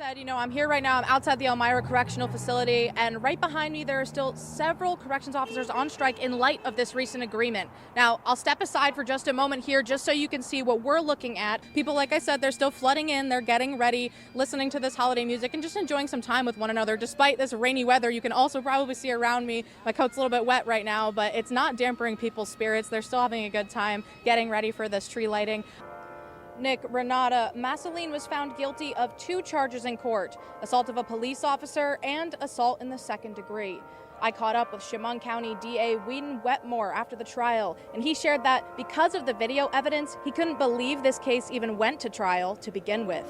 I'm here right now. I'm outside the Elmira Correctional Facility, and right behind me there are still several corrections officers on strike in light of this recent agreement. Now, I'll step aside for just a moment here just so you can see what we're looking at. People, like I said, they're still flooding in, they're getting ready, listening to this holiday music, and just enjoying some time with one another. Despite this rainy weather, you can also probably see around me, my coat's a little bit wet right now, but it's not dampening people's spirits. They're still having a good time getting ready for this tree lighting. Nick, Renata, Masseline was found guilty of 2 charges in court, assault of a police officer and assault in the 2nd degree. I caught up with Chemung County DA Whedon Wetmore after the trial, and he shared that because of the video evidence, he couldn't believe this case even went to trial to begin with.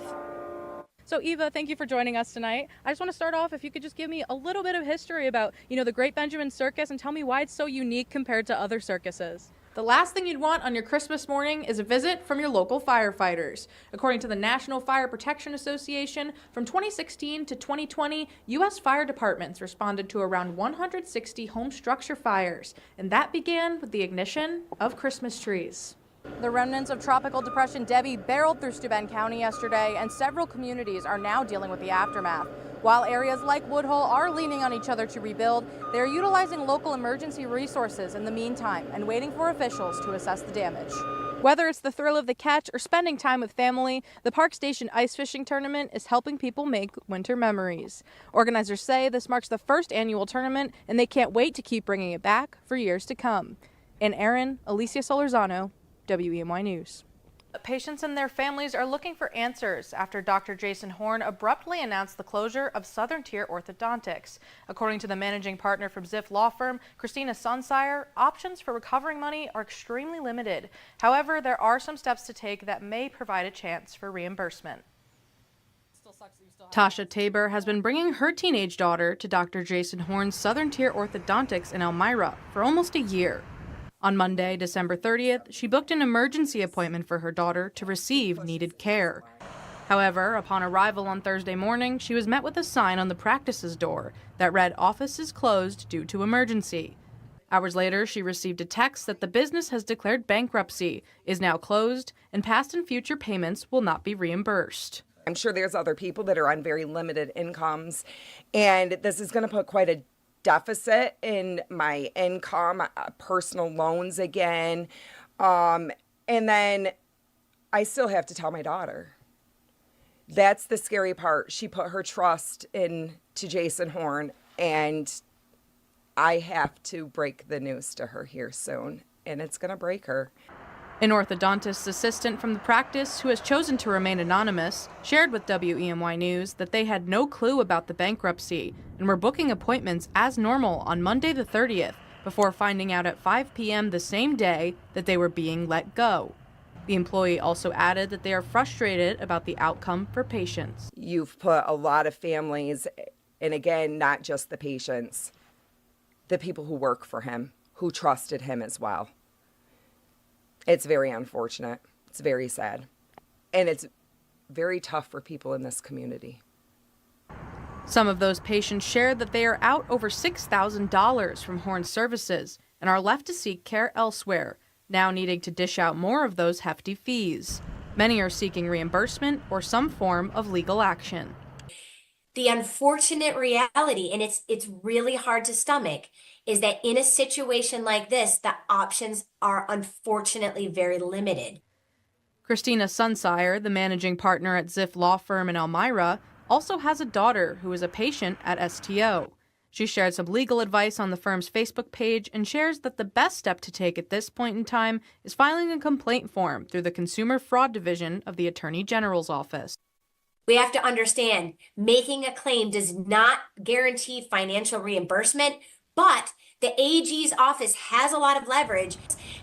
So Eva, thank you for joining us tonight. I just want to start off, if you could just give me a little bit of history about, the Great Benjamin Circus and tell me why it's so unique compared to other circuses. The last thing you'd want on your Christmas morning is a visit from your local firefighters. According to the National Fire Protection Association, from 2016 to 2020, U.S. fire departments responded to around 160 home structure fires, and that began with the ignition of Christmas trees. The remnants of Tropical Depression Debbie barreled through Steuben County yesterday, and several communities are now dealing with the aftermath. While areas like Woodhull are leaning on each other to rebuild, they are utilizing local emergency resources in the meantime and waiting for officials to assess the damage. Whether it's the thrill of the catch or spending time with family, the Park Station Ice Fishing Tournament is helping people make winter memories. Organizers say this marks the first annual tournament, and they can't wait to keep bringing it back for years to come. In Aaron, Alecia Solorzano, WEMY News. Patients and their families are looking for answers after Dr. Jason Horn abruptly announced the closure of Southern Tier Orthodontics. According to the managing partner from Ziff law firm, Christina Sunsire, options for recovering money are extremely limited. However, there are some steps to take that may provide a chance for reimbursement. Tasha Tabor has been bringing her teenage daughter to Dr. Jason Horn's Southern Tier Orthodontics in Elmira for almost a year. On Monday, December 30th, she booked an emergency appointment for her daughter to receive needed care. However, upon arrival on Thursday morning, she was met with a sign on the practice's door that read "Office is closed due to emergency." Hours later, she received a text that the business has declared bankruptcy, is now closed, and past and future payments will not be reimbursed. I'm sure there's other people that are on very limited incomes, and this is going to put quite a deficit in my income, personal loans again. And then I still have to tell my daughter. That's the scary part. She put her trust into Jason Horn, and I have to break the news to her here soon, and it's going to break her. An orthodontist's assistant from the practice, who has chosen to remain anonymous, shared with WEMY News that they had no clue about the bankruptcy and were booking appointments as normal on Monday the 30th before finding out at 5 p.m. the same day that they were being let go. The employee also added that they are frustrated about the outcome for patients. You've put a lot of families, and again, not just the patients, the people who work for him, who trusted him as well. It's very unfortunate. It's very sad. And it's very tough for people in this community. Some of those patients shared that they are out over $6,000 from Horn services and are left to seek care elsewhere, now needing to dish out more of those hefty fees. Many are seeking reimbursement or some form of legal action. The unfortunate reality, and it's really hard to stomach, is that in a situation like this, the options are unfortunately very limited. Christina Sunsire, the managing partner at Ziff law firm in Elmira, also has a daughter who is a patient at STO. She shared some legal advice on the firm's Facebook page and shares that the best step to take at this point in time is filing a complaint form through the Consumer Fraud Division of the Attorney General's office. We have to understand, making a claim does not guarantee financial reimbursement, but the AG's office has a lot of leverage,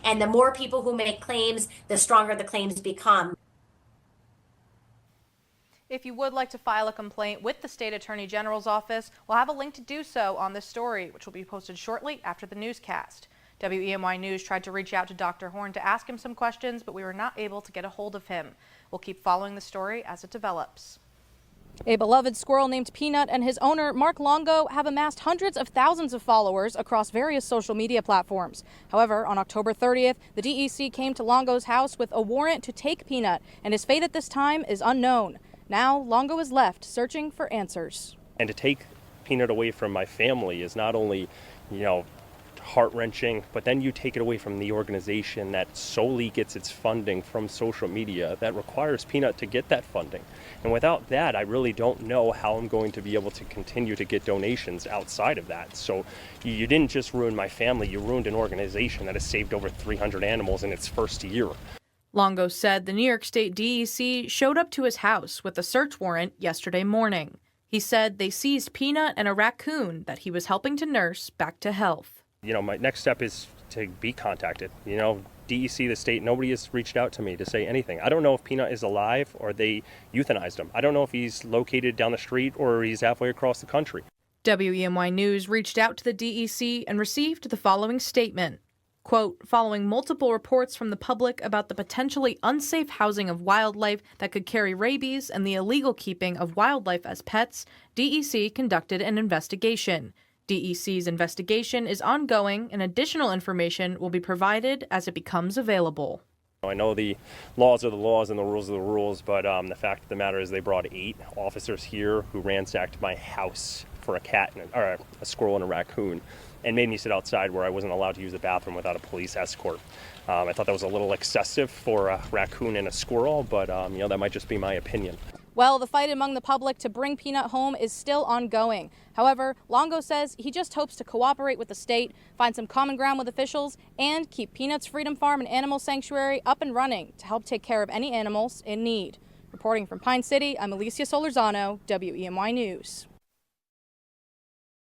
and the more people who make claims, the stronger the claims become. If you would like to file a complaint with the State Attorney General's office, we'll have a link to do so on this story, which will be posted shortly after the newscast. WEMY News tried to reach out to Dr. Horn to ask him some questions, but we were not able to get a hold of him. We'll keep following the story as it develops. A beloved squirrel named Peanut and his owner, Mark Longo, have amassed hundreds of thousands of followers across various social media platforms. However, on October 30th, the DEC came to Longo's house with a warrant to take Peanut, and his fate at this time is unknown. Now, Longo is left searching for answers. And to take Peanut away from my family is not only, heart-wrenching, but then you take it away from the organization that solely gets its funding from social media that requires Peanut to get that funding. And without that, I really don't know how I'm going to be able to continue to get donations outside of that. So you didn't just ruin my family, you ruined an organization that has saved over 300 animals in its first year. Longo said the New York State DEC showed up to his house with a search warrant yesterday morning. He said they seized Peanut and a raccoon that he was helping to nurse back to health. My next step is to be contacted. DEC, the state, nobody has reached out to me to say anything. I don't know if Peanut is alive or they euthanized him. I don't know if he's located down the street or he's halfway across the country. WEMY News reached out to the DEC and received the following statement. Quote, following multiple reports from the public about the potentially unsafe housing of wildlife that could carry rabies and the illegal keeping of wildlife as pets, DEC conducted an investigation. DEC's investigation is ongoing and additional information will be provided as it becomes available. I know the laws are the laws and the rules are the rules, but the fact of the matter is they brought 8 officers here who ransacked my house for a cat or a squirrel and a raccoon and made me sit outside where I wasn't allowed to use the bathroom without a police escort. I thought that was a little excessive for a raccoon and a squirrel, but that might just be my opinion. Well, the fight among the public to bring Peanut home is still ongoing. However, Longo says he just hopes to cooperate with the state, find some common ground with officials, and keep Peanut's Freedom Farm and Animal Sanctuary up and running to help take care of any animals in need. Reporting from Pine City, I'm Alecia Solorzano, WEMY News.